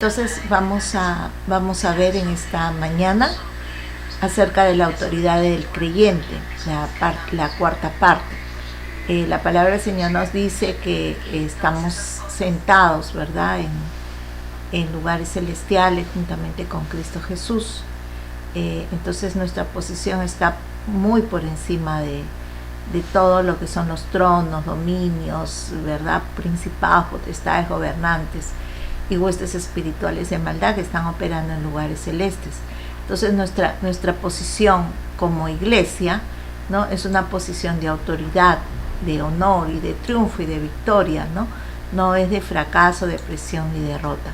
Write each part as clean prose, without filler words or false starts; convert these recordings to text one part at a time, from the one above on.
Entonces vamos a ver en esta mañana acerca de la autoridad del creyente, la cuarta parte. La palabra del Señor nos dice que estamos sentados, ¿verdad?, en lugares celestiales juntamente con Cristo Jesús. Entonces nuestra posición está muy por encima de todo lo que son los tronos, dominios, ¿verdad?, principados, potestades, gobernantes y huestes espirituales de maldad que están operando en lugares celestes. Entonces nuestra posición como iglesia, ¿no?, es una posición de autoridad, de honor y de triunfo y de victoria, no es de fracaso, depresión ni derrota.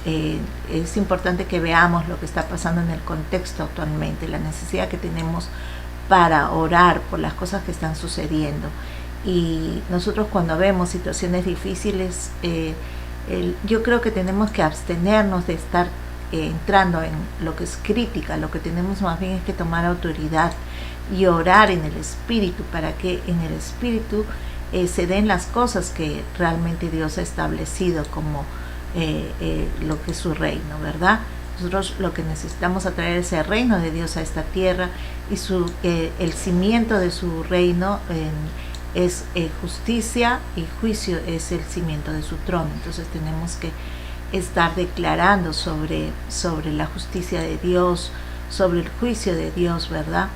Es importante que veamos lo que está pasando en el contexto actualmente, la necesidad que tenemos para orar por las cosas que están sucediendo. Y nosotros, cuando vemos situaciones difíciles, yo creo que tenemos que abstenernos de estar entrando en lo que es crítica. Lo que tenemos más bien es que tomar autoridad y orar en el Espíritu, para que en el Espíritu se den las cosas que realmente Dios ha establecido como lo que es su reino, ¿verdad? Nosotros lo que necesitamos atraer es el reino de Dios a esta tierra, y el cimiento de su reino es justicia, y juicio es el cimiento de su trono. Entonces tenemos que estar declarando sobre la justicia de Dios, sobre el juicio de Dios, ¿verdad?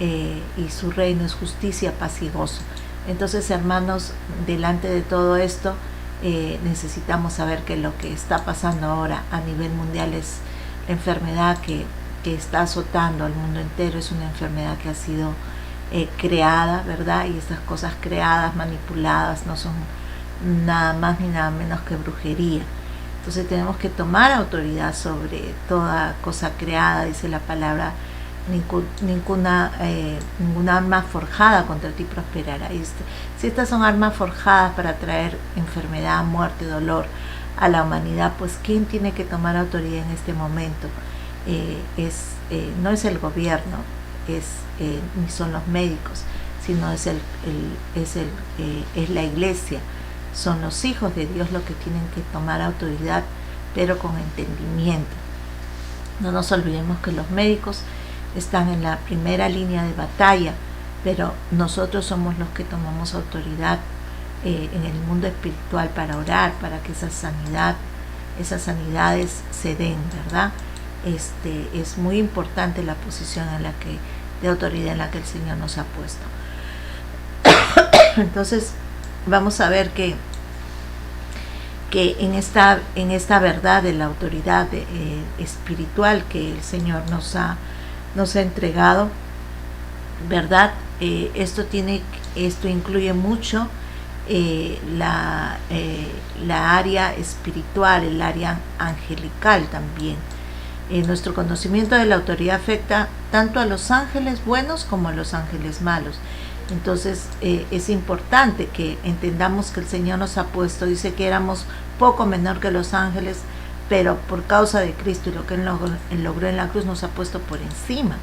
Y su reino es justicia, paz y gozo. Entonces, hermanos, delante de todo esto, necesitamos saber que lo que está pasando ahora a nivel mundial es la enfermedad que está azotando al mundo entero. Es una enfermedad que ha sido creada, ¿verdad? Y estas cosas creadas, manipuladas, no son nada más ni nada menos que brujería. Entonces tenemos que tomar autoridad sobre toda cosa creada. Dice la palabra: ninguna arma forjada contra ti prosperará. Y si estas son armas forjadas para traer enfermedad, muerte, dolor a la humanidad, pues ¿quién tiene que tomar autoridad en este momento? No es el gobierno, ni son los médicos, sino es la iglesia. Son los hijos de Dios los que tienen que tomar autoridad, pero con entendimiento. No nos olvidemos que los médicos están en la primera línea de batalla, pero nosotros somos los que tomamos autoridad en el mundo espiritual para orar, para que esas sanidades se den, ¿verdad? Es muy importante la posición de autoridad en la que el Señor nos ha puesto. Entonces vamos a ver que en esta verdad de la autoridad espiritual que el Señor nos ha entregado, ¿verdad? Esto incluye mucho la área espiritual, el área angelical también. Nuestro conocimiento de la autoridad afecta tanto a los ángeles buenos como a los ángeles malos. Entonces es importante que entendamos que el Señor nos ha puesto, dice que éramos poco menor que los ángeles, pero por causa de Cristo y lo que Él logró en la cruz, nos ha puesto por encima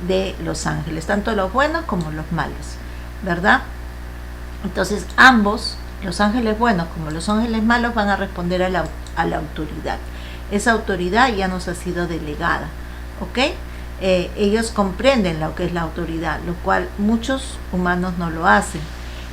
de los ángeles, tanto los buenos como los malos, ¿verdad? Entonces ambos, los ángeles buenos como los ángeles malos, van a responder a la autoridad. Esa autoridad ya nos ha sido delegada, ¿ok? Ellos comprenden lo que es la autoridad, lo cual muchos humanos no lo hacen.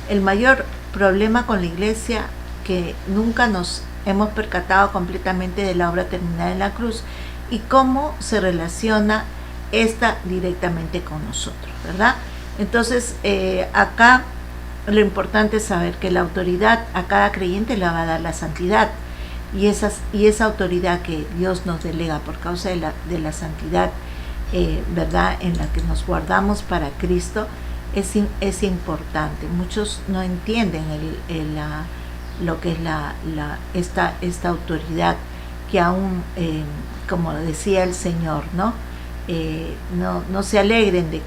El mayor problema con la iglesia, que nunca nos hemos percatado completamente de la obra terminada en la cruz y cómo se relaciona esta directamente con nosotros, ¿verdad? Entonces acá lo importante es saber que la autoridad a cada creyente le va a dar la santidad, y esa autoridad que Dios nos delega por causa de la santidad, ¿verdad?, en la que nos guardamos para Cristo, es importante. Muchos no entienden lo que es esta autoridad, que aún, como decía el Señor, no se alegren de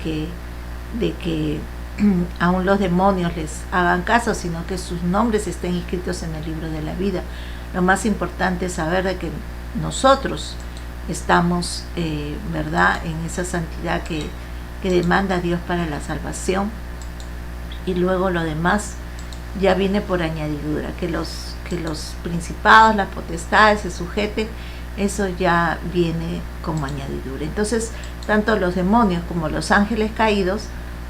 que aún los demonios les hagan caso, sino que sus nombres estén inscritos en el libro de la vida. Lo más importante es saber de que nosotros estamos, ¿verdad?, en esa santidad que demanda Dios para la salvación, y luego lo demás ya viene por añadidura, que los principados, las potestades se sujeten, eso ya viene como añadidura. Entonces, tanto los demonios como los ángeles caídos,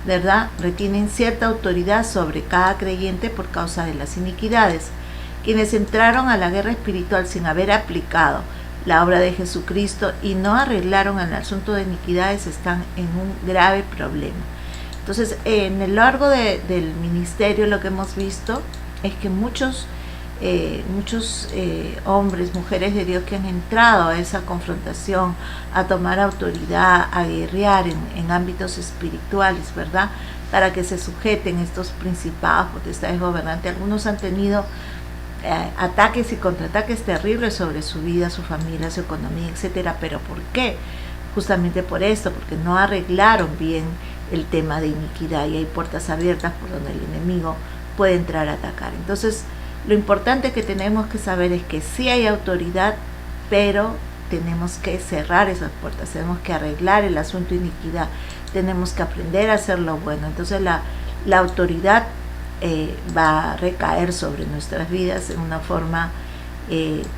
¿verdad?, retienen cierta autoridad sobre cada creyente por causa de las iniquidades. Quienes entraron a la guerra espiritual sin haber aplicado la obra de Jesucristo y no arreglaron el asunto de iniquidades están en un grave problema. Entonces, en el largo del ministerio lo que hemos visto es que muchos hombres, mujeres de Dios que han entrado a esa confrontación, a tomar autoridad, a guerrear en ámbitos espirituales, ¿verdad?, para que se sujeten estos principados, potestades, gobernantes. Algunos han tenido ataques y contraataques terribles sobre su vida, su familia, su economía, etcétera. ¿Pero por qué? Justamente por esto, porque no arreglaron bien el tema de iniquidad y hay puertas abiertas por donde el enemigo puede entrar a atacar. Entonces, lo importante que tenemos que saber es que sí hay autoridad, pero tenemos que cerrar esas puertas, tenemos que arreglar el asunto de iniquidad, tenemos que aprender a hacer lo bueno. Entonces la autoridad va a recaer sobre nuestras vidas en una forma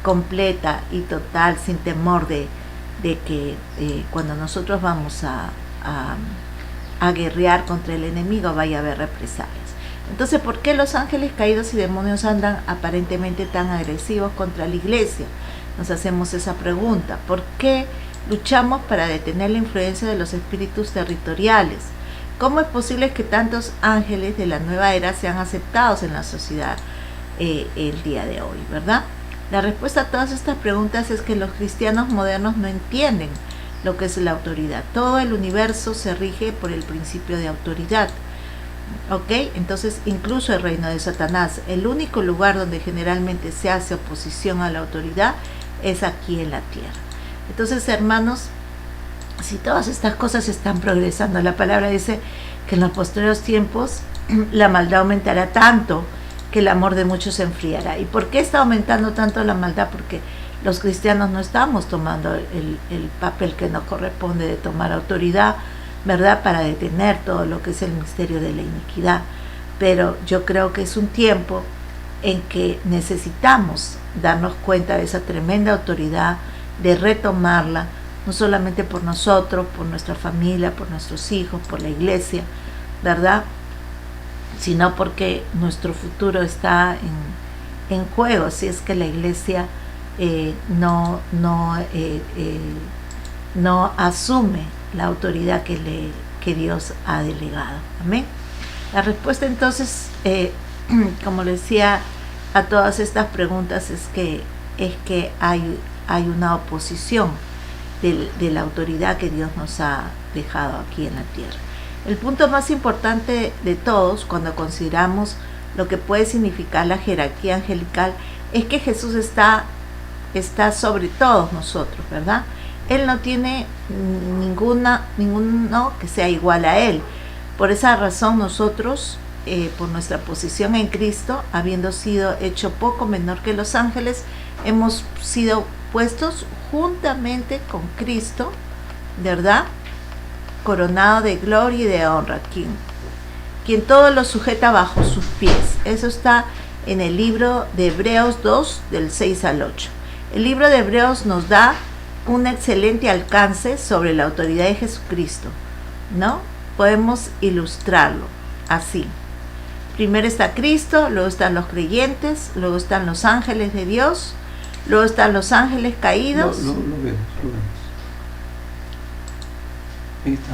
completa y total, sin temor de que cuando nosotros vamos a guerrear contra el enemigo vaya a haber represalias. Entonces, ¿por qué los ángeles caídos y demonios andan aparentemente tan agresivos contra la iglesia? Nos hacemos esa pregunta. ¿Por qué luchamos para detener la influencia de los espíritus territoriales? ¿Cómo es posible que tantos ángeles de la nueva era sean aceptados en la sociedad el día de hoy, verdad? La respuesta a todas estas preguntas es que los cristianos modernos no entienden lo que es la autoridad. Todo el universo se rige por el principio de autoridad. ¿Ok? Entonces, incluso el reino de Satanás, el único lugar donde generalmente se hace oposición a la autoridad es aquí en la tierra. Entonces, hermanos, si todas estas cosas están progresando, la palabra dice que en los posteriores tiempos la maldad aumentará tanto que el amor de muchos se enfriará. ¿Y por qué está aumentando tanto la maldad? Porque los cristianos no estamos tomando el papel que nos corresponde de tomar autoridad, ¿verdad?, para detener todo lo que es el misterio de la iniquidad. Pero yo creo que es un tiempo en que necesitamos darnos cuenta de esa tremenda autoridad, de retomarla, no solamente por nosotros, por nuestra familia, por nuestros hijos, por la iglesia, ¿verdad?, sino porque nuestro futuro está en juego, si es que la iglesia no asume la autoridad que Dios ha delegado. Amén. La respuesta entonces, como le decía, a todas estas preguntas es que hay una oposición de la autoridad que Dios nos ha dejado aquí en la tierra. El punto más importante de todos, cuando consideramos lo que puede significar la jerarquía angelical, es que Jesús está sobre todos nosotros, ¿verdad? Él no tiene ninguno que sea igual a Él. Por esa razón nosotros, por nuestra posición en Cristo, habiendo sido hecho poco menor que los ángeles, hemos sido puestos juntamente con Cristo, ¿verdad?, coronado de gloria y de honra, quien todo lo sujeta bajo sus pies. Eso está en el libro de Hebreos 2, del 6 al 8. El libro de Hebreos nos da un excelente alcance sobre la autoridad de Jesucristo, ¿no? Podemos ilustrarlo así. Primero está Cristo, luego están los creyentes, luego están los ángeles de Dios, luego están los ángeles caídos. Lo vemos. Ahí está.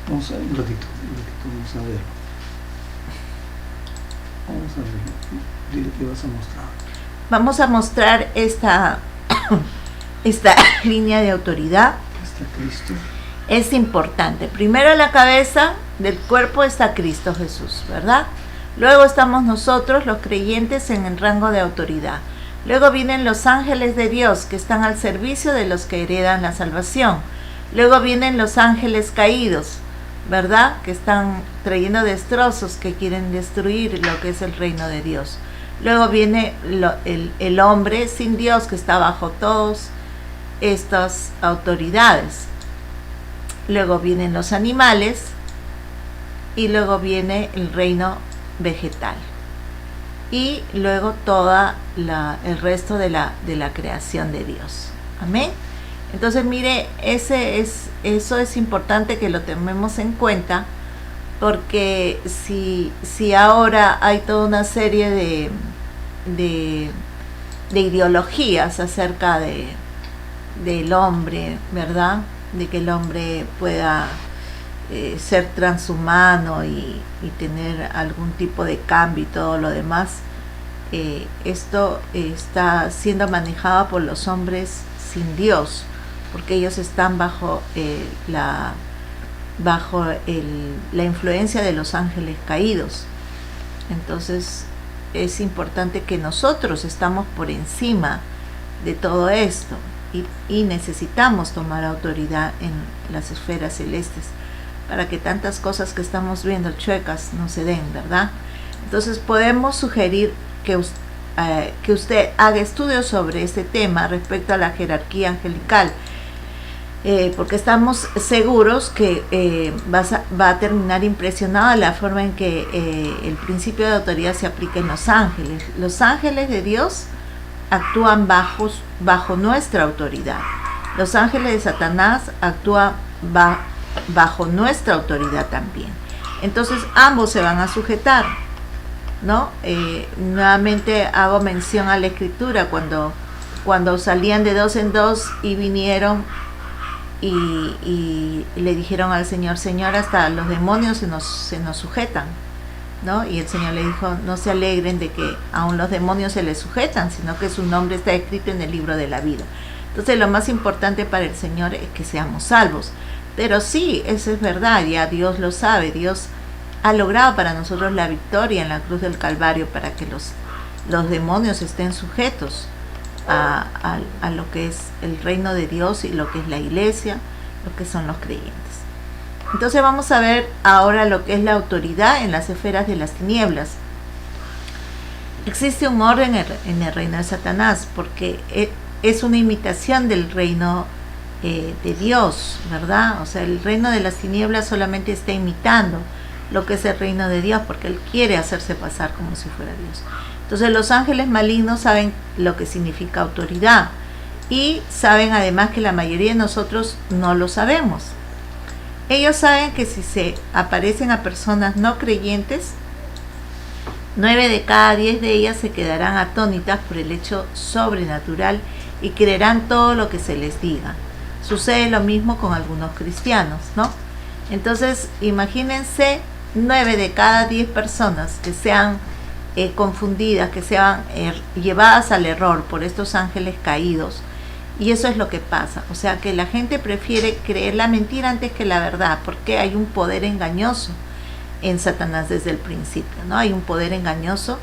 Vamos a ver un ratito, vamos a verlo. Dile que vas a mostrar. Vamos a mostrar esta línea de autoridad. Está Cristo. Es importante. Primero en la cabeza del cuerpo está Cristo Jesús, ¿verdad? Luego estamos nosotros, los creyentes, en el rango de autoridad. Luego vienen los ángeles de Dios, que están al servicio de los que heredan la salvación. Luego vienen los ángeles caídos, ¿verdad?, que están trayendo destrozos, que quieren destruir lo que es el reino de Dios. Luego viene el hombre sin Dios, que está bajo todas estas autoridades. Luego vienen los animales y luego viene el reino vegetal. y luego toda el resto de la creación de Dios. Amén. Entonces mire, eso es importante que lo tomemos en cuenta, porque si ahora hay toda una serie de ideologías acerca del hombre, ¿verdad? De que el hombre pueda ser transhumano y tener algún tipo de cambio y todo lo demás. Esto está siendo manejado por los hombres sin Dios, porque ellos están bajo la influencia de los ángeles caídos. Entonces es importante que nosotros estamos por encima de todo esto y necesitamos tomar autoridad en las esferas celestes para que tantas cosas que estamos viendo chuecas no se den, ¿verdad? Entonces podemos sugerir que usted haga estudios sobre este tema respecto a la jerarquía angelical, porque estamos seguros que va a terminar impresionado de la forma en que el principio de autoridad se aplica en los ángeles. Los ángeles de Dios actúan bajo nuestra autoridad. Los ángeles de Satanás actúan bajo nuestra autoridad también. Entonces ambos se van a sujetar, ¿no? Nuevamente hago mención a la escritura cuando salían de dos en dos y vinieron y le dijeron al Señor: Señor, hasta los demonios se nos sujetan, ¿no? Y el Señor le dijo: no se alegren de que aún los demonios se les sujetan, sino que su nombre está escrito en el libro de la vida. Entonces lo más importante para el Señor es que seamos salvos. Pero sí, eso es verdad, ya Dios lo sabe. Dios ha logrado para nosotros la victoria en la cruz del Calvario para que los demonios estén sujetos a lo que es el reino de Dios y lo que es la iglesia, lo que son los creyentes. Entonces vamos a ver ahora lo que es la autoridad en las esferas de las tinieblas. Existe un orden en el reino de Satanás, porque es una imitación del reino de Dios, ¿verdad? O sea, el reino de las tinieblas solamente está imitando lo que es el reino de Dios, porque él quiere hacerse pasar como si fuera Dios. Entonces los ángeles malignos saben lo que significa autoridad y saben además que la mayoría de nosotros no lo sabemos. Ellos saben que si se aparecen a personas no creyentes, 9 de cada 10 de ellas se quedarán atónitas por el hecho sobrenatural y creerán todo lo que se les diga. Sucede lo mismo con algunos cristianos, ¿no? Entonces, imagínense 9 de cada 10 personas que sean confundidas, que sean llevadas al error por estos ángeles caídos. Y eso es lo que pasa. O sea, que la gente prefiere creer la mentira antes que la verdad, porque hay un poder engañoso en Satanás desde el principio, ¿no? Hay un poder engañoso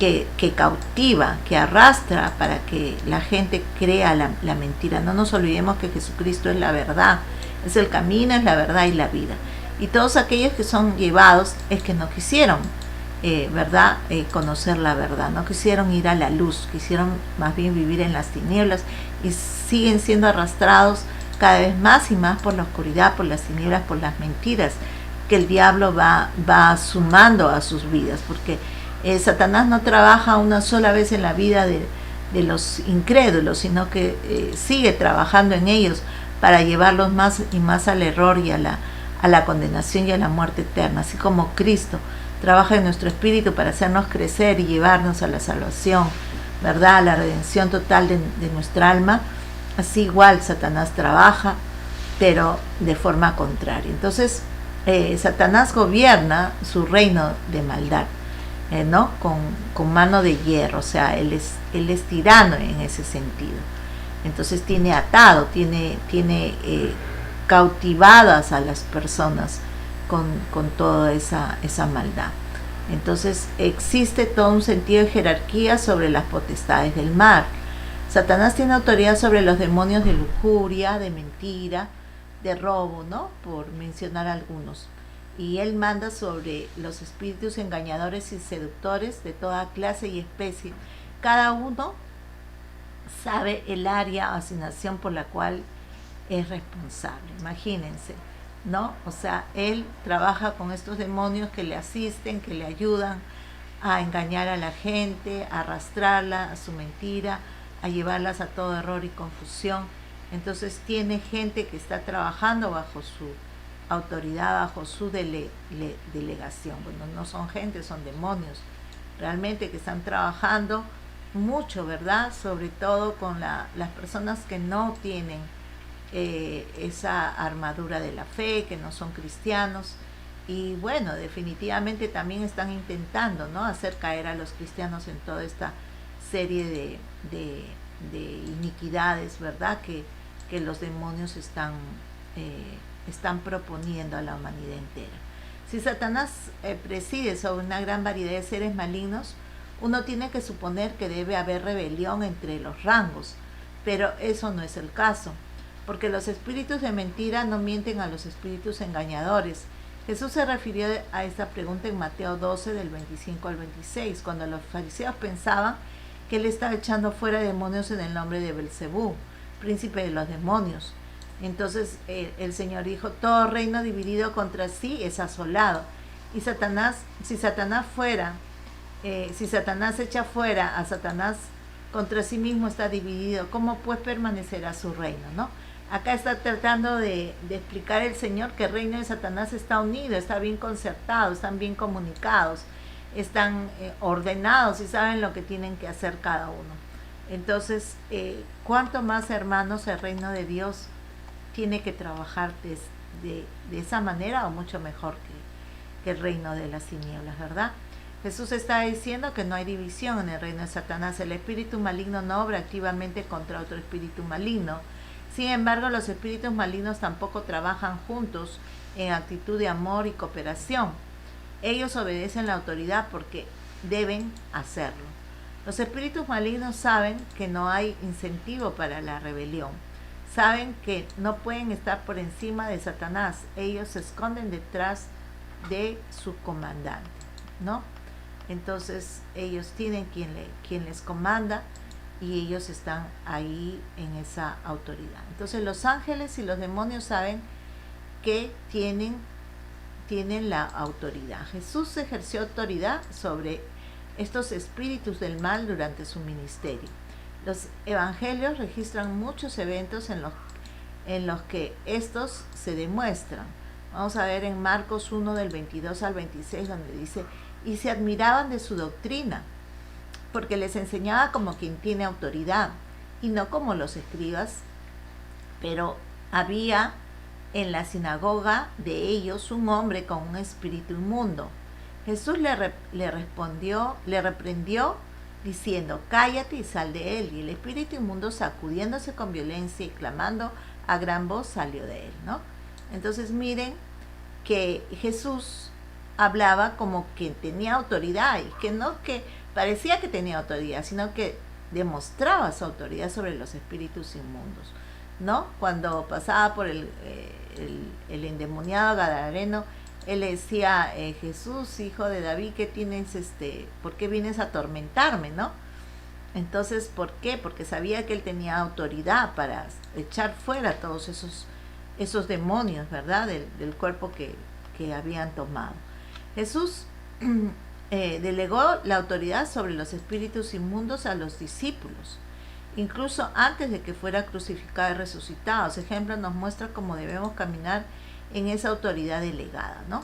que cautiva, que arrastra para que la gente crea la mentira. No nos olvidemos que Jesucristo es la verdad, es el camino, es la verdad y la vida. Y todos aquellos que son llevados es que no quisieron, ¿verdad? Conocer la verdad, no quisieron ir a la luz, quisieron más bien vivir en las tinieblas y siguen siendo arrastrados cada vez más y más por la oscuridad, por las tinieblas, por las mentiras que el diablo va sumando a sus vidas, porque Satanás no trabaja una sola vez en la vida de los incrédulos, sino que sigue trabajando en ellos para llevarlos más y más al error y a la condenación y a la muerte eterna, así como Cristo trabaja en nuestro espíritu para hacernos crecer y llevarnos a la salvación, ¿verdad? A la redención total de nuestra alma. Así igual Satanás trabaja, pero de forma contraria. Entonces, Satanás gobierna su reino de maldad, ¿no? Con mano de hierro, o sea, él es tirano en ese sentido. Entonces tiene atado, tiene cautivadas a las personas con toda esa maldad. Entonces existe todo un sentido de jerarquía sobre las potestades del mal. Satanás tiene autoridad sobre los demonios de lujuria, de mentira, de robo, ¿no? Por mencionar algunos. Y él manda sobre los espíritus engañadores y seductores de toda clase y especie. Cada uno sabe el área o asignación por la cual es responsable. Imagínense, ¿no? O sea, él trabaja con estos demonios que le asisten, que le ayudan a engañar a la gente, a arrastrarla a su mentira, a llevarlas a todo error y confusión. Entonces tiene gente que está trabajando bajo su autoridad, bajo su delegación. Bueno, no son gente, son demonios realmente que están trabajando mucho, ¿verdad? Sobre todo con las personas que no tienen esa armadura de la fe, que no son cristianos. Y bueno, definitivamente también están intentando, ¿no?, hacer caer a los cristianos en toda esta serie de iniquidades, ¿verdad?, que los demonios están proponiendo a la humanidad entera. Si Satanás preside sobre una gran variedad de seres malignos, uno tiene que suponer que debe haber rebelión entre los rangos, pero eso no es el caso, porque los espíritus de mentira no mienten a los espíritus engañadores. Jesús se refirió a esta pregunta en Mateo 12, del 25 al 26, cuando los fariseos pensaban que él estaba echando fuera demonios en el nombre de Belcebú, príncipe de los demonios. Entonces el Señor dijo: todo reino dividido contra sí es asolado. Y si Satanás echa fuera a Satanás, contra sí mismo está dividido. ¿Cómo pues permanecerá su reino?, ¿no? Acá está tratando de explicar el Señor que el reino de Satanás está unido, está bien concertado, están bien comunicados, están ordenados y saben lo que tienen que hacer cada uno. Entonces, ¿cuánto más, hermanos, el reino de Dios tiene que trabajar de esa manera, o mucho mejor que el reino de las tinieblas, ¿verdad? Jesús está diciendo que no hay división en el reino de Satanás. El espíritu maligno no obra activamente contra otro espíritu maligno. Sin embargo, los espíritus malignos tampoco trabajan juntos en actitud de amor y cooperación. Ellos obedecen la autoridad porque deben hacerlo. Los espíritus malignos saben que no hay incentivo para la rebelión. Saben que no pueden estar por encima de Satanás. Ellos se esconden detrás de su comandante, ¿no? Entonces ellos tienen quien les comanda, y ellos están ahí en esa autoridad. Entonces los ángeles y los demonios saben que tienen la autoridad. Jesús ejerció autoridad sobre estos espíritus del mal durante su ministerio. Los evangelios registran muchos eventos en los que estos se demuestran. Vamos a ver en Marcos 1, del 22 al 26, donde dice: y se admiraban de su doctrina, porque les enseñaba como quien tiene autoridad, y no como los escribas. Pero había en la sinagoga de ellos un hombre con un espíritu inmundo. Jesús le reprendió diciendo: cállate y sal de él. Y el espíritu inmundo, sacudiéndose con violencia y clamando a gran voz, salió de él, ¿no? Entonces miren que Jesús hablaba como que tenía autoridad, y que no que parecía que tenía autoridad, sino que demostraba su autoridad sobre los espíritus inmundos, ¿no? Cuando pasaba por el endemoniado gadareno, él le decía: Jesús, hijo de David, ¿qué tienes, por qué vienes a atormentarme, no? Entonces, ¿por qué? Porque sabía que él tenía autoridad para echar fuera todos esos demonios, ¿verdad?, del cuerpo que habían tomado. Jesús delegó la autoridad sobre los espíritus inmundos a los discípulos, incluso antes de que fuera crucificado y resucitado. Ese ejemplo nos muestra cómo debemos caminar en esa autoridad delegada, ¿no?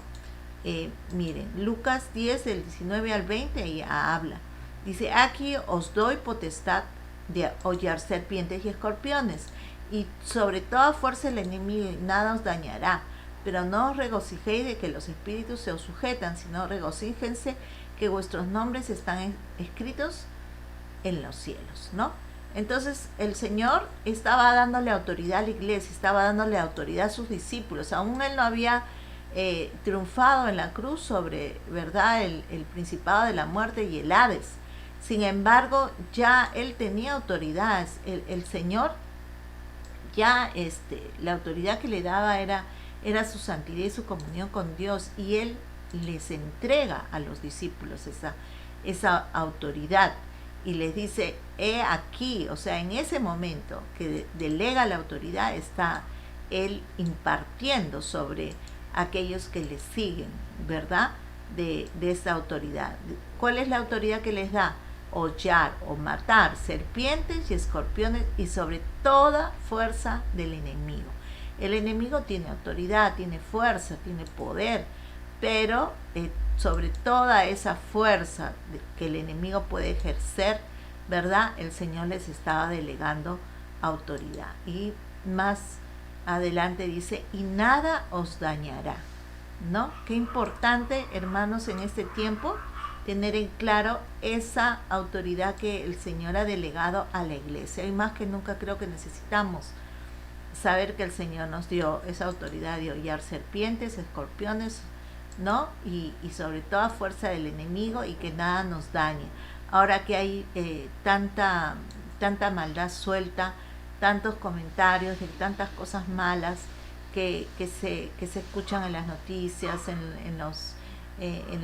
Miren, Lucas 10, del 19 al 20, ella habla. Dice: aquí os doy potestad de hollar serpientes y escorpiones, y sobre toda fuerza del enemigo, y nada os dañará. Pero no os regocijéis de que los espíritus se os sujetan, sino regocíjense que vuestros nombres están escritos en los cielos, ¿no? Entonces el Señor estaba dándole autoridad a la iglesia, estaba dándole autoridad a sus discípulos. Aún él no había triunfado en la cruz sobre, ¿verdad?, el principado de la muerte y el Hades. Sin embargo, ya él tenía autoridad. El Señor ya la autoridad que le daba era su santidad y su comunión con Dios, y él les entrega a los discípulos esa autoridad y les dice: he aquí. O sea, en ese momento que delega la autoridad, está él impartiendo sobre aquellos que le siguen, ¿verdad?, de esta autoridad. ¿Cuál es la autoridad que les da? Hollar o matar serpientes y escorpiones y sobre toda fuerza del enemigo. El enemigo tiene autoridad, tiene fuerza, tiene poder, pero sobre toda esa fuerza que el enemigo puede ejercer, ¿verdad? El Señor les estaba delegando autoridad. Y más adelante dice, y nada os dañará, ¿no? Qué importante, hermanos, en este tiempo tener en claro esa autoridad que el Señor ha delegado a la iglesia. Y más que nunca creo que necesitamos saber que el Señor nos dio esa autoridad de hollar serpientes, escorpiones, ¿no? Y sobre toda fuerza del enemigo y que nada nos dañe. Ahora que hay tanta maldad suelta, tantos comentarios de tantas cosas malas que se escuchan en las noticias, en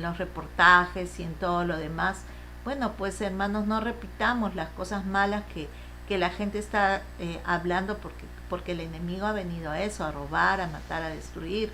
los reportajes y en todo lo demás. Bueno, pues hermanos, no repitamos las cosas malas que la gente está hablando porque el enemigo ha venido a eso, a robar, a matar, a destruir.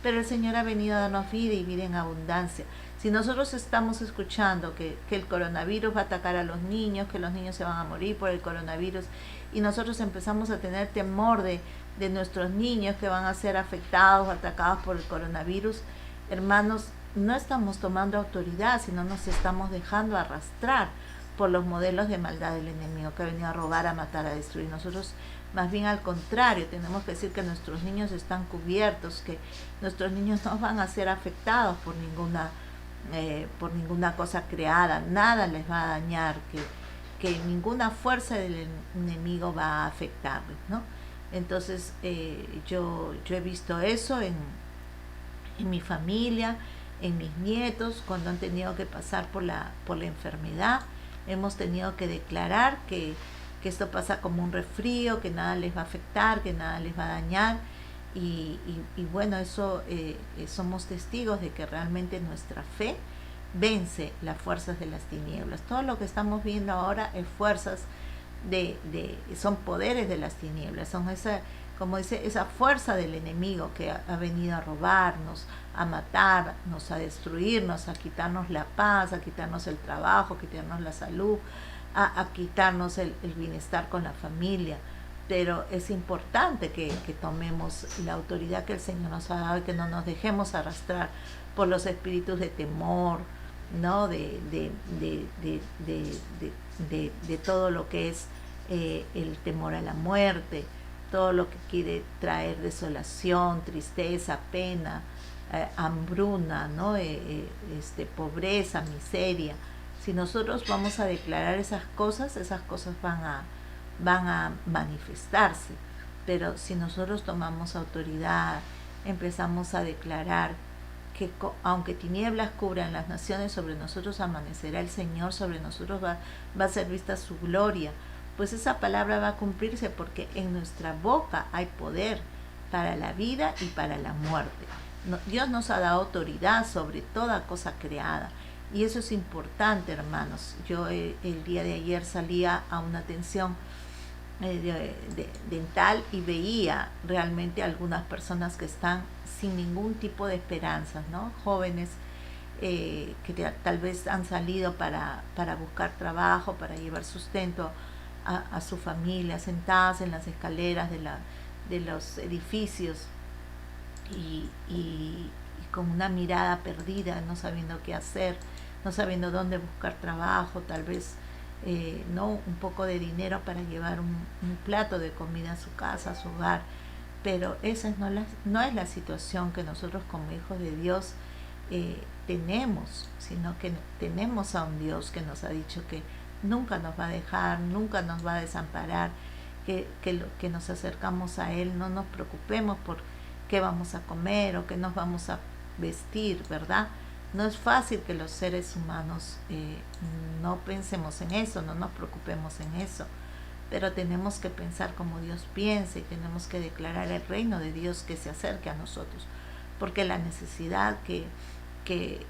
Pero el Señor ha venido a darnos vida y vida en abundancia. Si nosotros estamos escuchando que el coronavirus va a atacar a los niños, que los niños se van a morir por el coronavirus, y nosotros empezamos a tener temor de nuestros niños que van a ser afectados, atacados por el coronavirus, hermanos, no estamos tomando autoridad, sino nos estamos dejando arrastrar por los modelos de maldad del enemigo que ha venido a robar, a matar, a destruir. Nosotros, más bien al contrario, tenemos que decir que nuestros niños están cubiertos, que nuestros niños no van a ser afectados por ninguna cosa creada, nada les va a dañar, que ninguna fuerza del enemigo va a afectarles, ¿no? Entonces yo he visto eso en mi familia, en mis nietos, cuando han tenido que pasar por la enfermedad. Hemos tenido que declarar que esto pasa como un resfrío, que nada les va a afectar, que nada les va a dañar. Y bueno, eso somos testigos de que realmente nuestra fe vence las fuerzas de las tinieblas. Todo lo que estamos viendo ahora es fuerzas son poderes de las tinieblas, son como dice, esa fuerza del enemigo que ha venido a robarnos, a matarnos, a destruirnos, a quitarnos la paz, a quitarnos el trabajo, a quitarnos la salud, a quitarnos el bienestar con la familia. Pero es importante que tomemos la autoridad que el Señor nos ha dado y que no nos dejemos arrastrar por los espíritus de temor, ¿no? De todo lo que es el temor a la muerte, todo lo que quiere traer desolación, tristeza, pena, hambruna, ¿no? Pobreza, miseria. Si nosotros vamos a declarar esas cosas van a manifestarse. Pero si nosotros tomamos autoridad, empezamos a declarar que aunque tinieblas cubran las naciones, sobre nosotros amanecerá el Señor, sobre nosotros va a ser vista su gloria, pues esa palabra va a cumplirse, porque en nuestra boca hay poder para la vida y para la muerte. Dios nos ha dado autoridad sobre toda cosa creada, y eso es importante, hermanos. Yo el día de ayer salía a una atención dental y veía realmente algunas personas que están sin ningún tipo de esperanzas, ¿no? Jóvenes que tal vez han salido para buscar trabajo, para llevar sustento a su familia, sentadas en las escaleras de los edificios y con una mirada perdida, no sabiendo qué hacer, no sabiendo dónde buscar trabajo, tal vez no un poco de dinero para llevar un plato de comida a su casa, a su hogar. Pero esa no es la situación que nosotros como hijos de Dios tenemos, sino que tenemos a un Dios que nos ha dicho que nunca nos va a dejar, nunca nos va a desamparar, que nos acercamos a Él, no nos preocupemos por qué vamos a comer o qué nos vamos a vestir, ¿verdad? No es fácil que los seres humanos no pensemos en eso, no nos preocupemos en eso, pero tenemos que pensar como Dios piensa y tenemos que declarar el reino de Dios que se acerque a nosotros, porque la necesidad que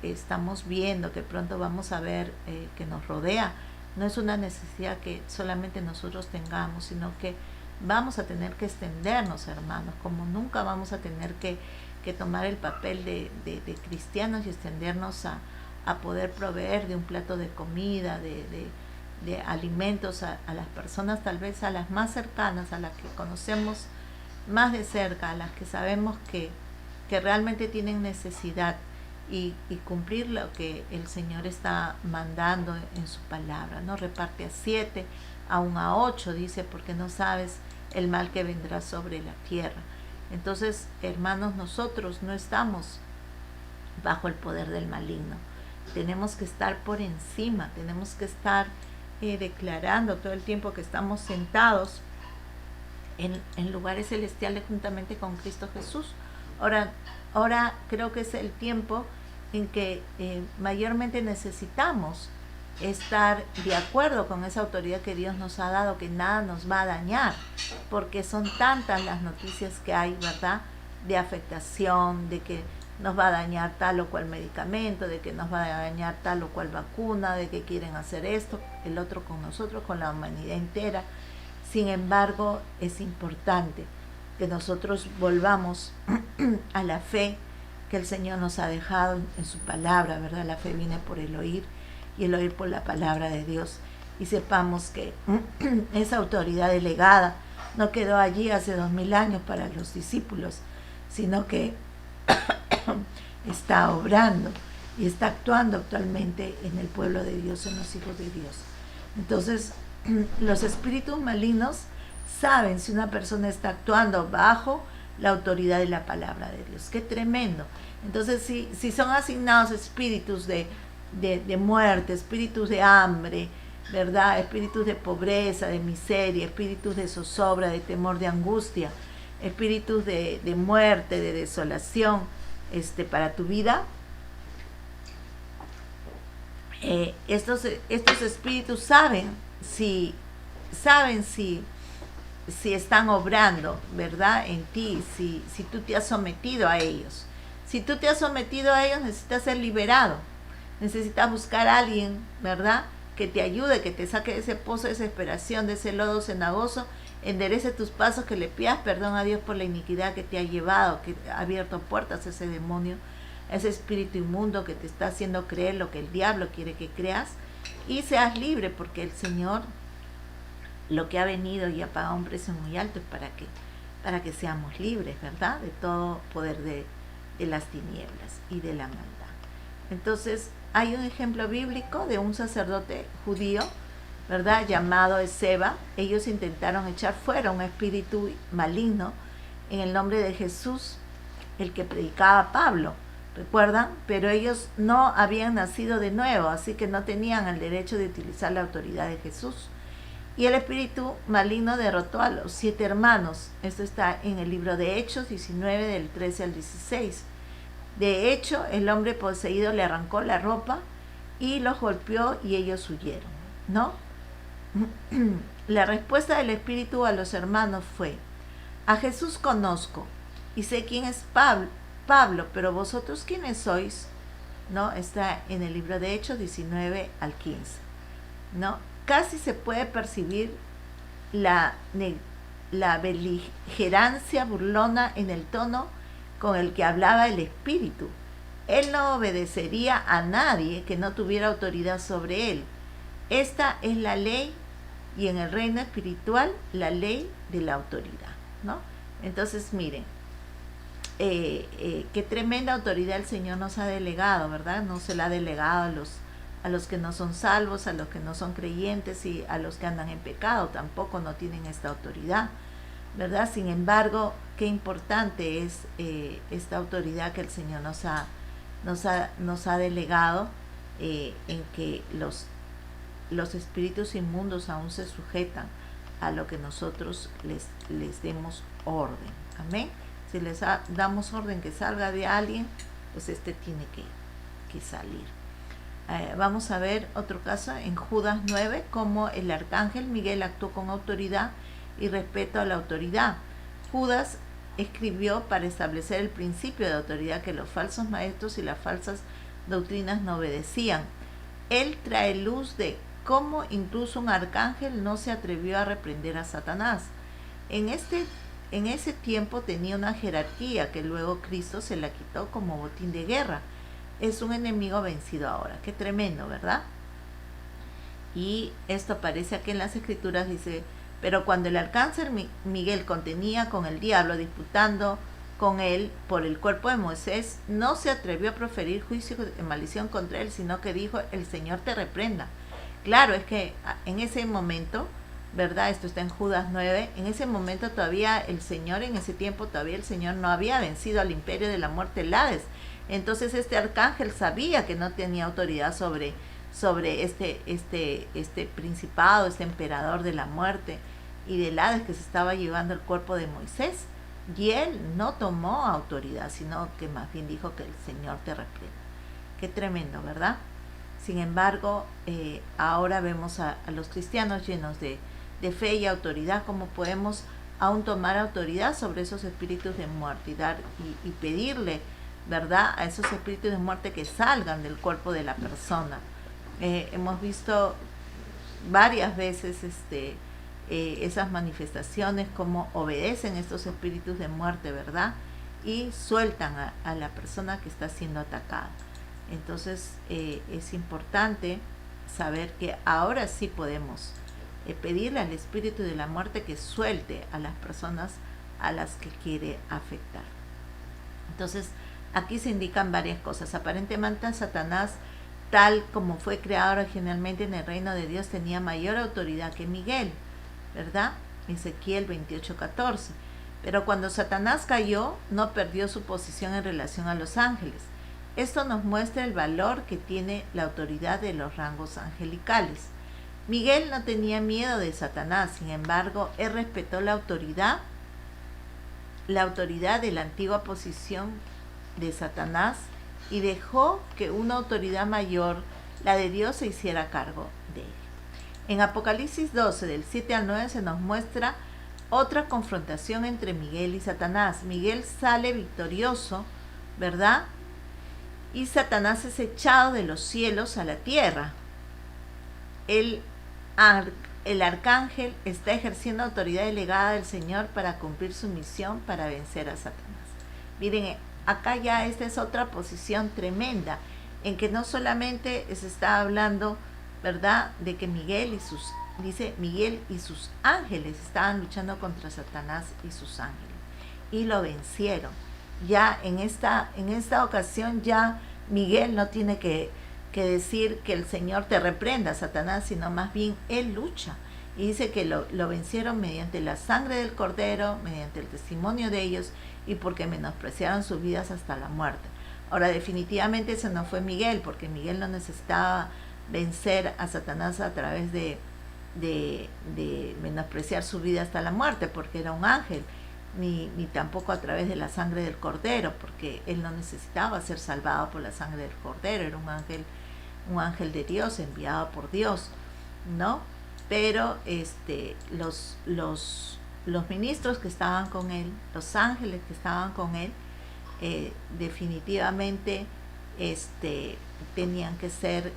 estamos viendo, que pronto vamos a ver que nos rodea, no es una necesidad que solamente nosotros tengamos, sino que vamos a tener que extendernos, hermanos, como nunca vamos a tener que que tomar el papel de cristianos y extendernos a poder proveer de un plato de comida, de alimentos a las personas, tal vez a las más cercanas, a las que conocemos más de cerca, a las que sabemos que realmente tienen necesidad, y cumplir lo que el Señor está mandando en su palabra, ¿no? Reparte a 7, aún a 8, dice, porque no sabes el mal que vendrá sobre la tierra. Entonces, hermanos, nosotros no estamos bajo el poder del maligno. Tenemos que estar por encima, tenemos que estar declarando todo el tiempo que estamos sentados en lugares celestiales juntamente con Cristo Jesús. Ahora creo que es el tiempo en que mayormente necesitamos estar de acuerdo con esa autoridad que Dios nos ha dado, que nada nos va a dañar, porque son tantas las noticias que hay, ¿verdad?, de afectación, de que nos va a dañar tal o cual medicamento, de que nos va a dañar tal o cual vacuna, de que quieren hacer esto, el otro con nosotros, con la humanidad entera. Sin embargo, es importante que nosotros volvamos a la fe que el Señor nos ha dejado en su palabra, ¿verdad? La fe viene por el oír y el oír por la palabra de Dios. Y sepamos que esa autoridad delegada no quedó allí hace 2000 años para los discípulos, sino que está obrando y está actuando actualmente en el pueblo de Dios, en los hijos de Dios. Entonces, los espíritus malignos saben si una persona está actuando bajo la autoridad de la palabra de Dios. ¡Qué tremendo! Entonces, si son asignados espíritus de muerte, espíritus de hambre, ¿verdad?, espíritus de pobreza, de miseria, espíritus de zozobra, de temor, de angustia, espíritus de muerte, de desolación, para tu vida, estos espíritus saben si están obrando, ¿verdad?, en ti, si tú te has sometido a ellos. Si tú te has sometido a ellos, necesitas ser liberado, necesitas buscar a alguien, ¿verdad?, que te ayude, que te saque de ese pozo de desesperación, de ese lodo cenagoso, enderece tus pasos, que le pidas perdón a Dios por la iniquidad que te ha llevado, que ha abierto puertas a ese demonio, a ese espíritu inmundo que te está haciendo creer lo que el diablo quiere que creas, y seas libre, porque el Señor lo que ha venido y ha pagado un precio muy alto es para que seamos libres, ¿verdad?, de todo poder de las tinieblas y de la maldad. Entonces, hay un ejemplo bíblico de un sacerdote judío, ¿verdad?, llamado Esceva. Ellos intentaron echar fuera un espíritu maligno en el nombre de Jesús, el que predicaba Pablo, ¿recuerdan? Pero ellos no habían nacido de nuevo, así que no tenían el derecho de utilizar la autoridad de Jesús. Y el espíritu maligno derrotó a los 7 hermanos. Esto está en el libro de Hechos 19, del 13 al 16. De hecho, el hombre poseído le arrancó la ropa y los golpeó y ellos huyeron, ¿no? La respuesta del espíritu a los hermanos fue: a Jesús conozco y sé quién es Pablo, pero vosotros ¿quiénes sois? ¿No? Está en el libro de Hechos 19 al 15, ¿no? Casi se puede percibir la beligerancia burlona en el tono con el que hablaba el espíritu. Él no obedecería a nadie que no tuviera autoridad sobre él. Esta es la ley, y en el reino espiritual la ley de la autoridad, ¿no? Entonces, miren, qué tremenda autoridad el Señor nos ha delegado, ¿verdad? No se la ha delegado a los que no son salvos, a los que no son creyentes y a los que andan en pecado, tampoco no tienen esta autoridad, ¿verdad? Sin embargo, qué importante es esta autoridad que el Señor nos ha delegado, en que los espíritus inmundos aún se sujetan a lo que nosotros les demos orden. Amén. Si les damos orden que salga de alguien, pues tiene que salir. Vamos a ver otro caso en Judas 9, cómo el arcángel Miguel actuó con autoridad y respeto a la autoridad. Judas escribió para establecer el principio de autoridad que los falsos maestros y las falsas doctrinas no obedecían. Él trae luz de cómo incluso un arcángel no se atrevió a reprender a Satanás. En este en ese tiempo tenía una jerarquía que luego Cristo se la quitó como botín de guerra. Es un enemigo vencido ahora. Qué tremendo, ¿verdad? Y esto aparece aquí en las escrituras, dice: pero cuando el arcángel Miguel contenía con el diablo, disputando con él por el cuerpo de Moisés, no se atrevió a proferir juicio de maldición contra él, sino que dijo: el Señor te reprenda. Claro, es que en ese momento, ¿verdad? Esto está en Judas 9, en ese momento todavía el Señor, en ese tiempo todavía el Señor no había vencido al imperio de la muerte, el Hades. Entonces este arcángel sabía que no tenía autoridad sobre este principado, este emperador de la muerte y del Hades, que se estaba llevando el cuerpo de Moisés. Y él no tomó autoridad, sino que más bien dijo: que el Señor te reprenda. Qué tremendo, ¿verdad? Sin embargo, ahora vemos a los cristianos llenos de fe y autoridad, como podemos aún tomar autoridad sobre esos espíritus de muerte y pedirle, ¿verdad?, a esos espíritus de muerte que salgan del cuerpo de la persona. Hemos visto varias veces esas manifestaciones, como obedecen estos espíritus de muerte, ¿verdad?, y sueltan a la persona que está siendo atacada. Entonces es importante saber que ahora sí podemos pedirle al espíritu de la muerte que suelte a las personas a las que quiere afectar. Entonces aquí se indican varias cosas. Aparentemente Satanás, tal como fue creado originalmente en el reino de Dios, tenía mayor autoridad que Miguel, ¿verdad? Ezequiel 28:14. Pero cuando Satanás cayó, no perdió su posición en relación a los ángeles. Esto nos muestra el valor que tiene la autoridad de los rangos angelicales. Miguel no tenía miedo de Satanás, sin embargo, él respetó la autoridad de la antigua posición de Satanás y dejó que una autoridad mayor, la de Dios, se hiciera cargo de él. En Apocalipsis 12, del 7 al 9, se nos muestra otra confrontación entre Miguel y Satanás. Miguel sale victorioso, ¿verdad?, y Satanás es echado de los cielos a la tierra. El arcángel está ejerciendo autoridad delegada del Señor para cumplir su misión, para vencer a Satanás. Miren, acá ya esta es otra posición tremenda, en que no solamente se está hablando, ¿verdad?, de que Miguel y sus ángeles estaban luchando contra Satanás y sus ángeles, y lo vencieron. Ya en esta ocasión ya Miguel no tiene que decir que el Señor te reprenda, Satanás, sino más bien él lucha. Y dice que lo vencieron mediante la sangre del Cordero, mediante el testimonio de ellos, y porque menospreciaron sus vidas hasta la muerte. Ahora, definitivamente ese no fue Miguel, porque Miguel no necesitaba vencer a Satanás a través de menospreciar su vida hasta la muerte, porque era un ángel, ni tampoco a través de la sangre del Cordero, porque él no necesitaba ser salvado por la sangre del Cordero, era un ángel de Dios, enviado por Dios, ¿no? Pero los ministros que estaban con él, los ángeles que estaban con él, definitivamente tenían que ser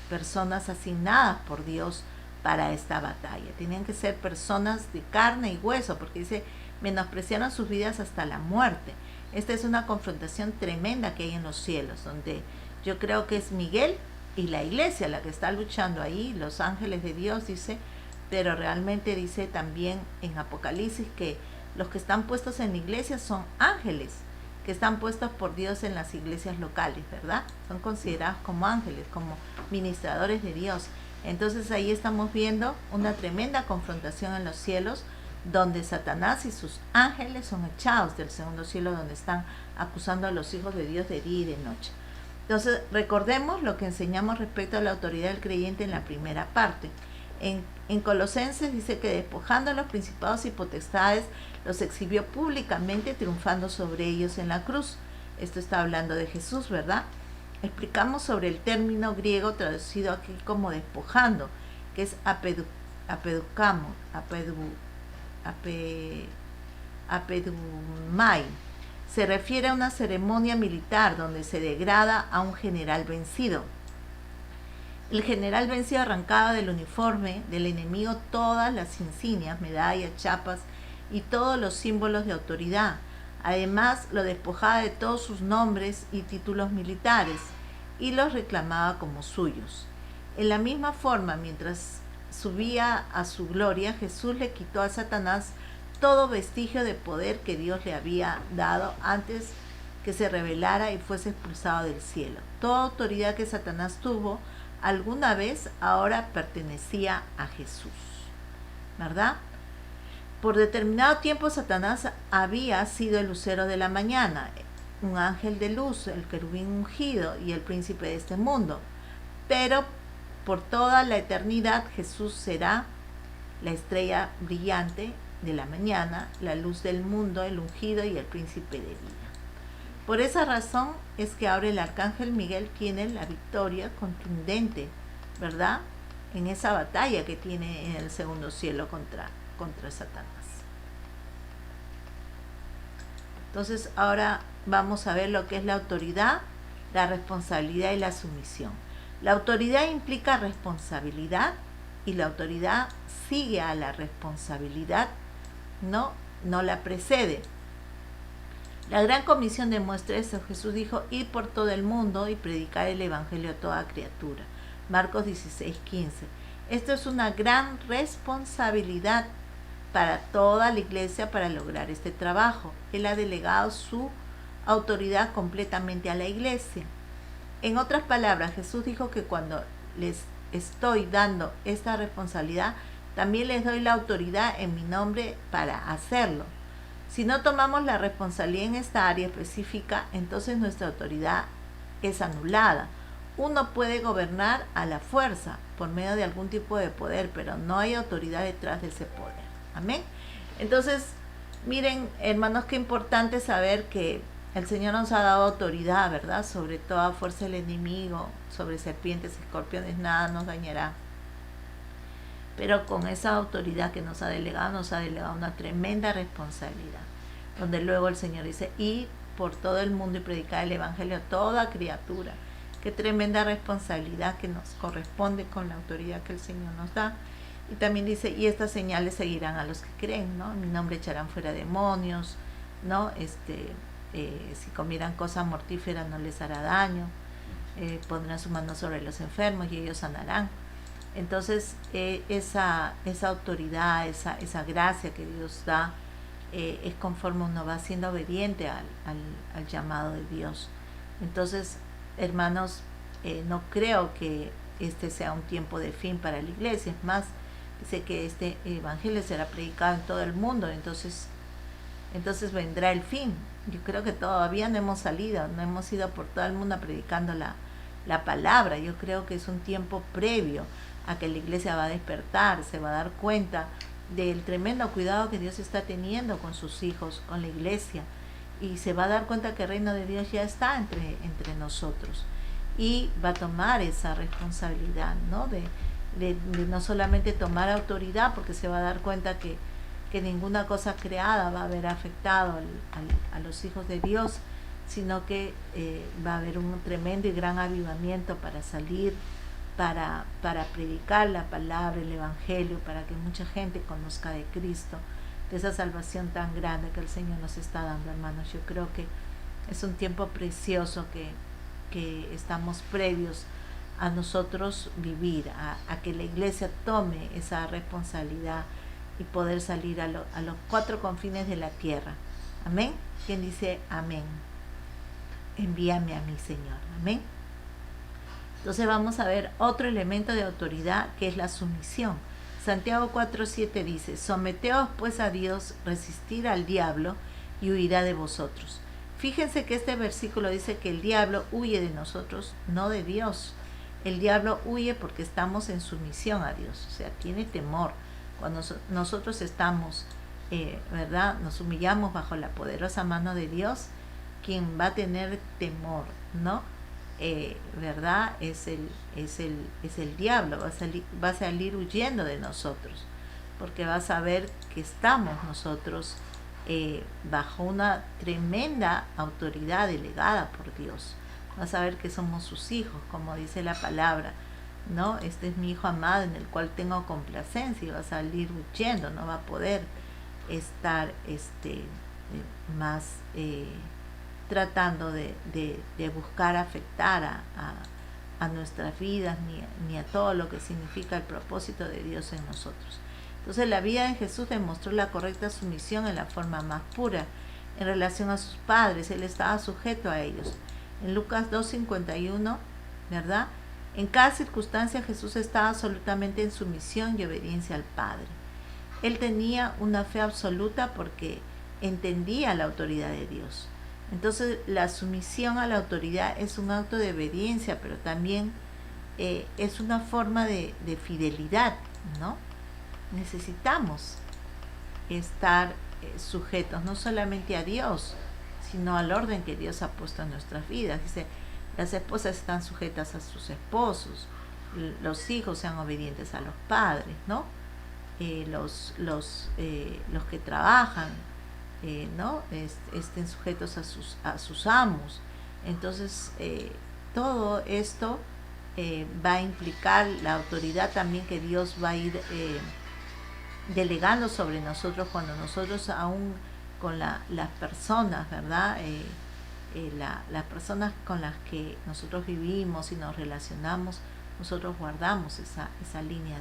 personas asignadas por Dios para esta batalla. Tenían que ser personas de carne y hueso, porque dice, menospreciaron sus vidas hasta la muerte. Esta es una confrontación tremenda que hay en los cielos, donde yo creo que es Miguel y la iglesia la que está luchando ahí, los ángeles de Dios, dice, pero realmente dice también en Apocalipsis que los que están puestos en la iglesia son ángeles, que están puestos por Dios en las iglesias locales, ¿verdad? Son considerados como ángeles, como ministradores de Dios. Entonces ahí estamos viendo una tremenda confrontación en los cielos, donde Satanás y sus ángeles son echados del segundo cielo, donde están acusando a los hijos de Dios de día y de noche. Entonces recordemos lo que enseñamos respecto a la autoridad del creyente en la primera parte. En Colosenses dice que despojando a los principados y potestades, los exhibió públicamente, triunfando sobre ellos en la cruz. Esto está hablando de Jesús, ¿verdad? Explicamos sobre el término griego traducido aquí como despojando, que es apedumai. Se refiere a una ceremonia militar donde se degrada a un general vencido. El general vencido arrancaba del uniforme del enemigo todas las insignias, medallas, chapas y todos los símbolos de autoridad. Además, lo despojaba de todos sus nombres y títulos militares y los reclamaba como suyos. En la misma forma, mientras subía a su gloria, Jesús le quitó a Satanás todo vestigio de poder que Dios le había dado antes que se rebelara y fuese expulsado del cielo. Toda autoridad que Satanás tuvo alguna vez ahora pertenecía a Jesús, ¿verdad? Por determinado tiempo Satanás había sido el lucero de la mañana, un ángel de luz, el querubín ungido y el príncipe de este mundo. Pero por toda la eternidad Jesús será la estrella brillante de la mañana, la luz del mundo, el ungido y el príncipe de vida. Por esa razón es que ahora el arcángel Miguel tiene la victoria contundente, ¿verdad?, en esa batalla que tiene en el segundo cielo contra Satanás. Entonces ahora vamos a ver lo que es la autoridad, la responsabilidad y la sumisión. La autoridad implica responsabilidad y la autoridad sigue a la responsabilidad, no la precede. La gran comisión demuestra eso. Jesús dijo: ir por todo el mundo y predicar el evangelio a toda criatura. Marcos 16:15. Esto es una gran responsabilidad para toda la iglesia para lograr este trabajo. Él ha delegado su autoridad completamente a la iglesia. En otras palabras, Jesús dijo que cuando les estoy dando esta responsabilidad, también les doy la autoridad en mi nombre para hacerlo. Si no tomamos la responsabilidad en esta área específica, entonces nuestra autoridad es anulada. Uno puede gobernar a la fuerza por medio de algún tipo de poder, pero no hay autoridad detrás de ese poder. Amén. Entonces, miren, hermanos, qué importante saber que el Señor nos ha dado autoridad, ¿verdad?, sobre toda fuerza del enemigo, sobre serpientes, escorpiones, nada nos dañará. Pero con esa autoridad que nos ha delegado una tremenda responsabilidad, donde luego el Señor dice: ir por todo el mundo y predicar el evangelio a toda criatura. Qué tremenda responsabilidad que nos corresponde con la autoridad que el Señor nos da. Y también dice: y estas señales seguirán a los que creen, ¿no? En mi nombre echarán fuera demonios, ¿no? Si comieran cosas mortíferas no les hará daño, pondrán su mano sobre los enfermos y ellos sanarán. Entonces esa autoridad, esa gracia que Dios da, es conforme uno va siendo obediente al llamado de Dios. Entonces, hermanos, no creo que este sea un tiempo de fin para la iglesia. Es más, dice que este evangelio será predicado en todo el mundo, entonces vendrá el fin. Yo creo que todavía no hemos salido, no hemos ido por todo el mundo predicando la palabra. Yo creo que es un tiempo previo a que la iglesia va a despertar, se va a dar cuenta del tremendo cuidado que Dios está teniendo con sus hijos, con la iglesia, y se va a dar cuenta que el reino de Dios ya está entre nosotros, y va a tomar esa responsabilidad, ¿no? De no solamente tomar autoridad, porque se va a dar cuenta que ninguna cosa creada va a haber afectado a los hijos de Dios, sino que va a haber un tremendo y gran avivamiento para salir, para predicar la palabra, el evangelio, para que mucha gente conozca de Cristo, de esa salvación tan grande que el Señor nos está dando, hermanos. Yo creo que es un tiempo precioso que estamos previos a nosotros vivir, a que la iglesia tome esa responsabilidad y poder salir a los cuatro confines de la tierra. Amén. ¿Quién dice amén? Envíame a mí, Señor. Amén. Entonces vamos a ver otro elemento de autoridad, que es la sumisión. Santiago 4:7 dice: someteos pues a Dios, resistir al diablo y huirá de vosotros. Fíjense que este versículo dice que el diablo huye de nosotros, no de Dios. El diablo huye porque estamos en sumisión a Dios, o sea, tiene temor. Cuando nosotros estamos, ¿verdad?, nos humillamos bajo la poderosa mano de Dios, quien va a tener temor, ¿no? ¿Verdad? Es el diablo, va a salir huyendo de nosotros, porque va a saber que estamos nosotros bajo una tremenda autoridad delegada por Dios. Va a saber que somos sus hijos, como dice la palabra, ¿no? Este es mi hijo amado en el cual tengo complacencia, y va a salir huyendo, no va a poder estar más tratando de buscar afectar a nuestras vidas ni a todo lo que significa el propósito de Dios en nosotros. Entonces la vida de Jesús demostró la correcta sumisión en la forma más pura en relación a sus padres. Él estaba sujeto a ellos. En Lucas 2:51, ¿verdad? En cada circunstancia Jesús estaba absolutamente en sumisión y obediencia al Padre. Él tenía una fe absoluta porque entendía la autoridad de Dios. Entonces la sumisión a la autoridad es un acto de obediencia, pero también es una forma de fidelidad, ¿no? Necesitamos estar sujetos no solamente a Dios, sino al orden que Dios ha puesto en nuestras vidas. Dice, las esposas están sujetas a sus esposos, los hijos sean obedientes a los padres, ¿no? Los que trabajan, ¿no? Estén sujetos a sus amos. Entonces, todo esto va a implicar la autoridad también que Dios va a ir delegando sobre nosotros cuando nosotros aún con las personas, ¿verdad? Las personas con las que nosotros vivimos y nos relacionamos, nosotros guardamos esa línea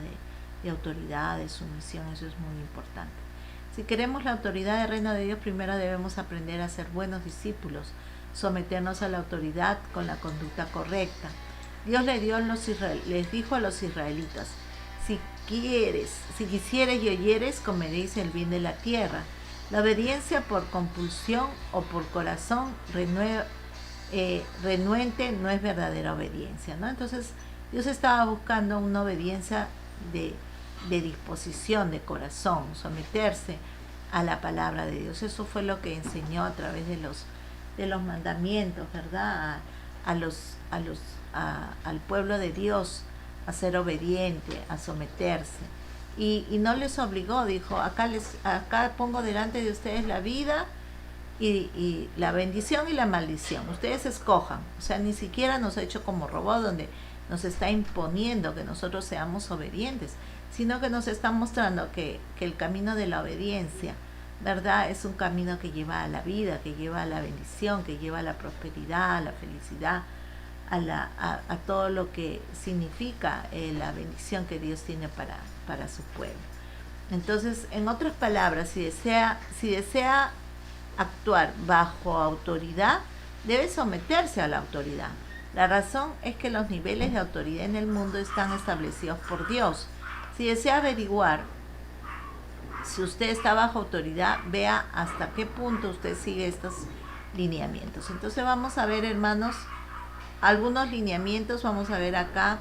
de autoridad, de sumisión. Eso es muy importante. Si queremos la autoridad del reino de Dios, primero debemos aprender a ser buenos discípulos, someternos a la autoridad con la conducta correcta. Dios les dijo a los israelitas, si quisieres y oyeres, comeréis el bien de la tierra. La obediencia por compulsión o por corazón renuente no es verdadera obediencia, ¿no? Entonces Dios estaba buscando una obediencia de disposición, de corazón, someterse a la palabra de Dios. Eso fue lo que enseñó a través de los mandamientos, ¿verdad? Al pueblo de Dios a ser obediente, a someterse. Y no les obligó, dijo, acá pongo delante de ustedes la vida y la bendición y la maldición. Ustedes escojan. O sea, ni siquiera nos ha hecho como robot donde nos está imponiendo que nosotros seamos obedientes, sino que nos está mostrando que el camino de la obediencia, ¿verdad? Es un camino que lleva a la vida, que lleva a la bendición, que lleva a la prosperidad, a la felicidad, a todo lo que significa la bendición que Dios tiene para su pueblo. Entonces, en otras palabras, si desea actuar bajo autoridad, debe someterse a la autoridad. La razón es que los niveles de autoridad en el mundo están establecidos por Dios. Si desea averiguar si usted está bajo autoridad, vea hasta qué punto usted sigue estos lineamientos. Entonces vamos a ver, hermanos, algunos lineamientos. Vamos a ver acá,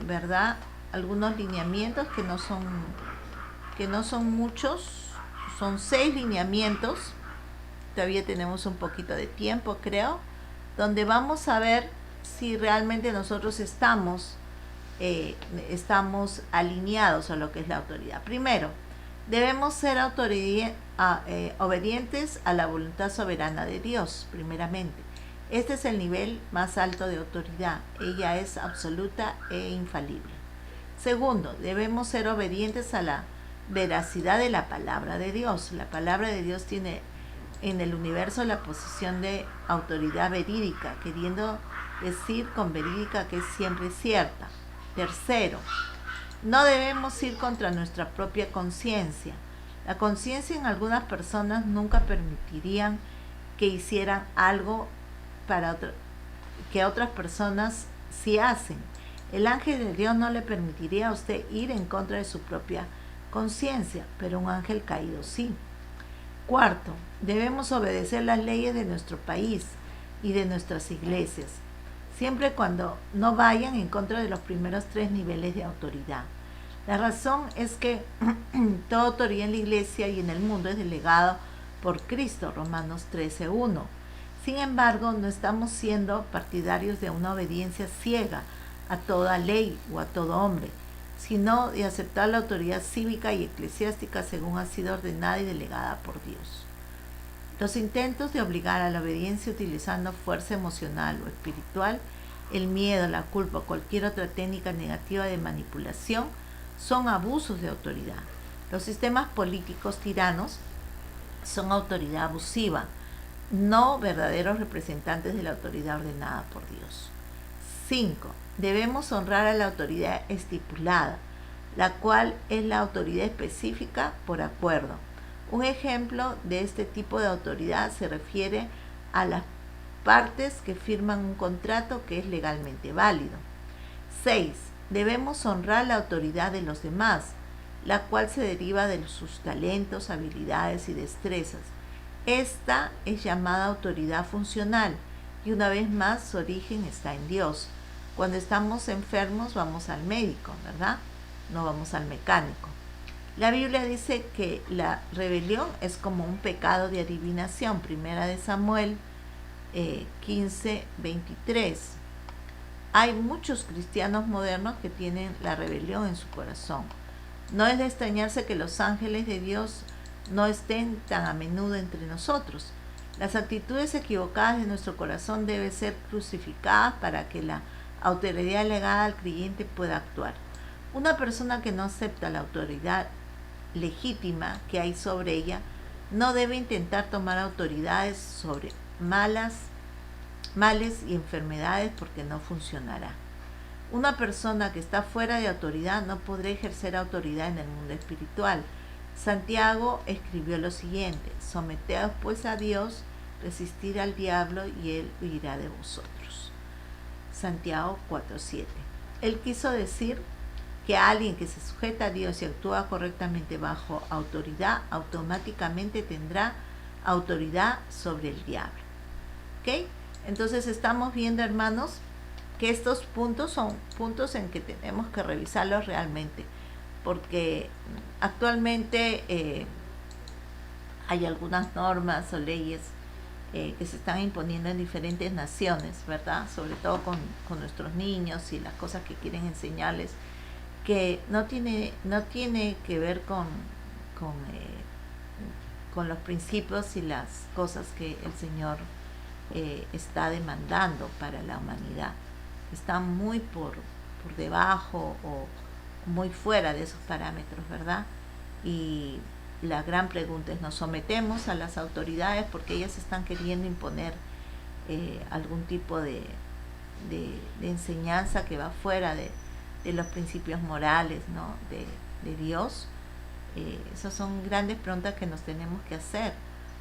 ¿verdad? Algunos lineamientos que no son muchos. Son 6 lineamientos. Todavía tenemos un poquito de tiempo, creo, donde vamos a ver si realmente nosotros estamos alineados a lo que es la autoridad. Primero, debemos ser obedientes a la voluntad soberana de Dios, primeramente. Este es el nivel más alto de autoridad. Ella es absoluta e infalible. Segundo, debemos ser obedientes a la veracidad de la palabra de Dios. La palabra de Dios tiene en el universo la posición de autoridad verídica, queriendo decir con verídica que es siempre cierta. Tercero, no debemos ir contra nuestra propia conciencia. La conciencia en algunas personas nunca permitirían que hicieran algo que otras personas sí hacen. El ángel de Dios no le permitiría a usted ir en contra de su propia conciencia, pero un ángel caído sí. Cuarto, debemos obedecer las leyes de nuestro país y de nuestras iglesias, siempre cuando no vayan en contra de los primeros 3 niveles de autoridad. La razón es que toda autoridad en la iglesia y en el mundo es delegada por Cristo, Romanos 13:1. Sin embargo, no estamos siendo partidarios de una obediencia ciega a toda ley o a todo hombre, sino de aceptar la autoridad cívica y eclesiástica según ha sido ordenada y delegada por Dios. Los intentos de obligar a la obediencia utilizando fuerza emocional o espiritual, el miedo, la culpa o cualquier otra técnica negativa de manipulación son abusos de autoridad. Los sistemas políticos tiranos son autoridad abusiva, no verdaderos representantes de la autoridad ordenada por Dios. 5. Debemos honrar a la autoridad estipulada, la cual es la autoridad específica por acuerdo. Un ejemplo de este tipo de autoridad se refiere a las partes que firman un contrato que es legalmente válido. 6. Debemos honrar la autoridad de los demás, la cual se deriva de sus talentos, habilidades y destrezas. Esta es llamada autoridad funcional y una vez más su origen está en Dios. Cuando estamos enfermos vamos al médico, ¿verdad? No vamos al mecánico. La Biblia dice que la rebelión es como un pecado de adivinación. Primera de Samuel 15:23. Hay muchos cristianos modernos que tienen la rebelión en su corazón. No es de extrañarse que los ángeles de Dios no estén tan a menudo entre nosotros. Las actitudes equivocadas de nuestro corazón deben ser crucificadas para que la autoridad legada al creyente pueda actuar. Una persona que no acepta la autoridad legítima que hay sobre ella no debe intentar tomar autoridades sobre males y enfermedades porque no funcionará. Una persona que está fuera de autoridad no podrá ejercer autoridad en el mundo espiritual. Santiago escribió lo siguiente: someteos pues a Dios, resistir al diablo y él huirá de vosotros. Santiago 4:7. Él quiso decir que alguien que se sujeta a Dios y actúa correctamente bajo autoridad, automáticamente tendrá autoridad sobre el diablo. ¿Ok? Entonces estamos viendo, hermanos, que estos puntos son puntos en que tenemos que revisarlos realmente, porque actualmente hay algunas normas o leyes que se están imponiendo en diferentes naciones, ¿verdad? Sobre todo con nuestros niños y las cosas que quieren enseñarles, que no tiene que ver con los principios y las cosas que el Señor está demandando para la humanidad. Están muy por debajo o muy fuera de esos parámetros, ¿verdad? Y la gran pregunta es, ¿nos sometemos a las autoridades porque ellas están queriendo imponer algún tipo de enseñanza que va fuera de los principios morales, ¿no? de Dios? Esas son grandes preguntas que nos tenemos que hacer,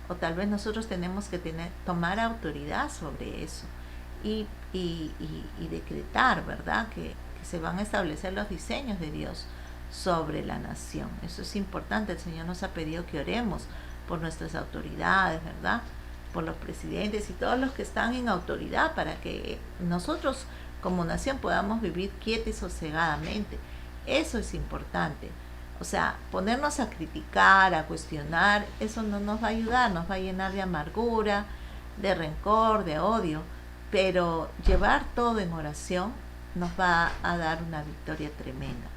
o tal vez nosotros tenemos que tomar autoridad sobre eso y decretar, ¿verdad? Que se van a establecer los diseños de Dios sobre la nación. Eso es importante. El Señor nos ha pedido que oremos por nuestras autoridades, ¿verdad? Por los presidentes y todos los que están en autoridad, para que nosotros como nación podamos vivir quieta y sosegadamente. Eso es importante. O sea, ponernos a criticar, a cuestionar, eso no nos va a ayudar, nos va a llenar de amargura, de rencor, de odio, pero llevar todo en oración nos va a dar una victoria tremenda.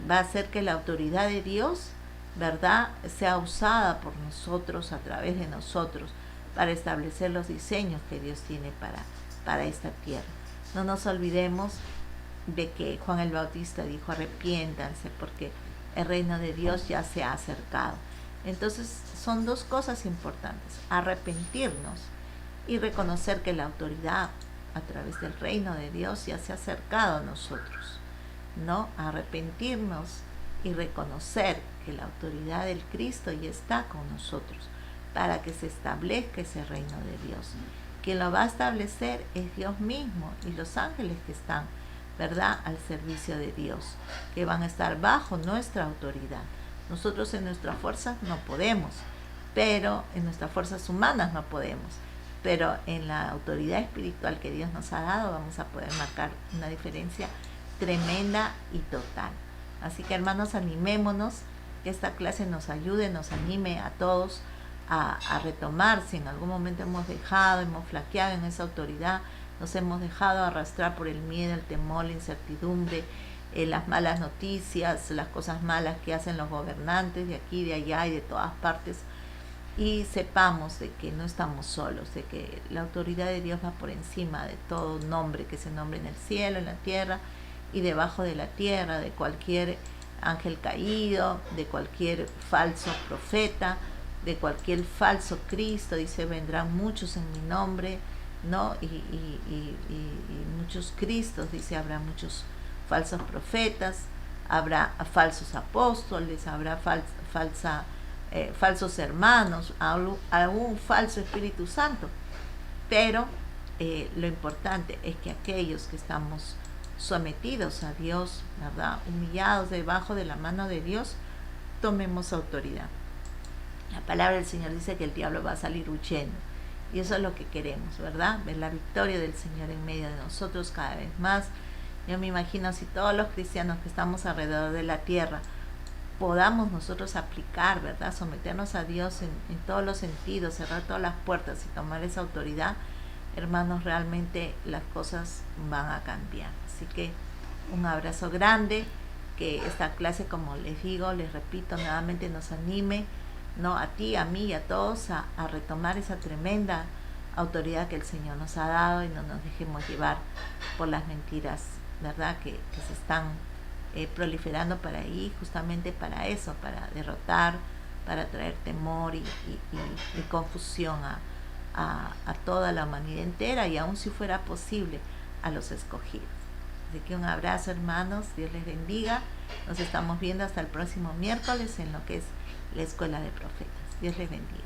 Va a hacer que la autoridad de Dios, ¿verdad?, sea usada por nosotros, a través de nosotros, para establecer los diseños que Dios tiene para esta tierra. No nos olvidemos de que Juan el Bautista dijo: arrepiéntanse porque el reino de Dios ya se ha acercado. Entonces son dos cosas importantes: arrepentirnos y reconocer que la autoridad a través del reino de Dios ya se ha acercado a nosotros, ¿no? Arrepentirnos y reconocer que la autoridad del Cristo ya está con nosotros para que se establezca ese reino de Dios. Quien lo va a establecer es Dios mismo y los ángeles que están, ¿verdad?, al servicio de Dios, que van a estar bajo nuestra autoridad. Nosotros en nuestras fuerzas no podemos, pero en nuestras fuerzas humanas no podemos, pero en la autoridad espiritual que Dios nos ha dado vamos a poder marcar una diferencia tremenda y total. Así que, hermanos, animémonos, que esta clase nos ayude, nos anime a todos a retomar. Si en algún momento hemos flaqueado en esa autoridad, nos hemos dejado arrastrar por el miedo, el temor, la incertidumbre, las malas noticias, las cosas malas que hacen los gobernantes de aquí, de allá y de todas partes, y sepamos de que no estamos solos, de que la autoridad de Dios va por encima de todo nombre que se nombre en el cielo, en la tierra y debajo de la tierra, de cualquier ángel caído, de cualquier falso profeta, de cualquier falso Cristo. Dice, vendrán muchos en mi nombre, ¿no? Y muchos Cristos, dice, habrá muchos falsos profetas, habrá falsos apóstoles, habrá falsos hermanos, algún falso Espíritu Santo. Pero lo importante es que aquellos que estamos sometidos a Dios, ¿verdad?, humillados debajo de la mano de Dios, tomemos autoridad. La palabra del Señor dice que el diablo va a salir huyendo, y eso es lo que queremos, ¿verdad? Ver la victoria del Señor en medio de nosotros cada vez más. Yo me imagino si todos los cristianos que estamos alrededor de la tierra podamos nosotros aplicar, ¿verdad?, someternos a Dios en todos los sentidos, cerrar todas las puertas y tomar esa autoridad, hermanos, realmente las cosas van a cambiar. Así que un abrazo grande, que esta clase, como les digo, les repito nuevamente, nos anime, ¿no?, a ti, a mí y a todos a retomar esa tremenda autoridad que el Señor nos ha dado, y no nos dejemos llevar por las mentiras, ¿verdad?, que se están proliferando por ahí, justamente para eso, para derrotar, para traer temor y confusión a toda la humanidad entera, y aun si fuera posible a los escogidos. Así que un abrazo, hermanos, Dios les bendiga. Nos estamos viendo hasta el próximo miércoles en lo que es la Escuela de Profetas. Dios les bendiga.